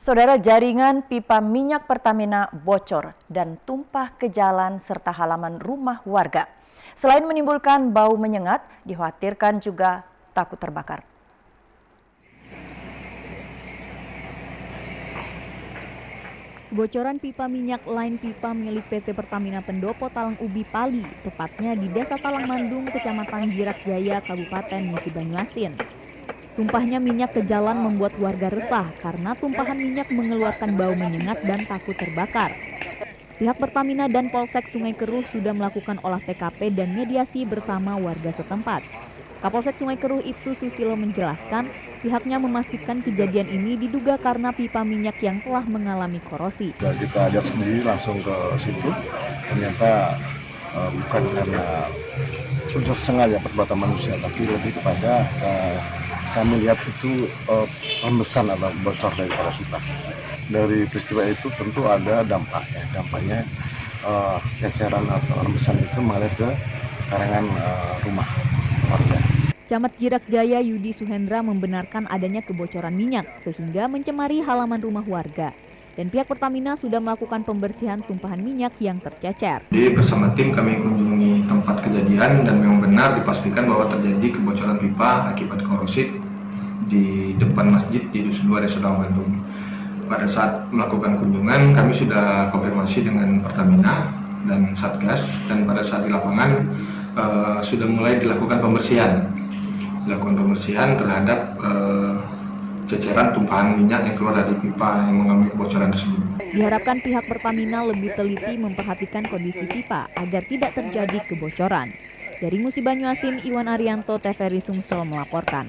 Saudara, jaringan pipa minyak Pertamina bocor dan tumpah ke jalan serta halaman rumah warga. Selain menimbulkan bau menyengat, dikhawatirkan juga takut terbakar. Kebocoran pipa minyak line pipa milik PT Pertamina Pendopo Talang Ubi Pali, tepatnya di Desa Talang Mandung, Kecamatan Jirak Jaya, Kabupaten Musi Banyuasin. Tumpahnya minyak ke jalan membuat warga resah karena tumpahan minyak mengeluarkan bau menyengat dan takut terbakar. Pihak Pertamina dan Polsek Sungai Keruh sudah melakukan olah TKP dan mediasi bersama warga setempat. Kapolsek Sungai Keruh Ibtu Susilo menjelaskan, pihaknya memastikan kejadian ini diduga karena pipa minyak yang telah mengalami korosi. Kita lihat sendiri langsung ke situ, ternyata bukan karena unsur sengaja perbuatan manusia, tapi lebih kepada kami lihat itu rembesan atau bocor dari pipa. Dari peristiwa itu tentu ada dampaknya. Dampaknya ceceran atau rembesan itu mengalir ke karangan rumah warga. Camat Jirak Jaya Yudi Suhendra membenarkan adanya kebocoran minyak sehingga mencemari halaman rumah warga. Dan pihak Pertamina sudah melakukan pembersihan tumpahan minyak yang tercecer. Jadi bersama tim kami kunjungi tempat kejadian dan memang benar dipastikan bahwa terjadi kebocoran pipa akibat korosi di depan masjid di Dusun 2 Desa Talang Mandung. Pada saat melakukan kunjungan kami sudah konfirmasi dengan Pertamina dan Satgas, dan pada saat di lapangan sudah mulai dilakukan pembersihan terhadap ceceran tumpahan minyak yang keluar dari pipa yang mengalami kebocoran tersebut. Diharapkan pihak Pertamina lebih teliti memperhatikan kondisi pipa agar tidak terjadi kebocoran. Dari Musi Banyuasin, Iwan Arianto, TVRI Sumsel melaporkan.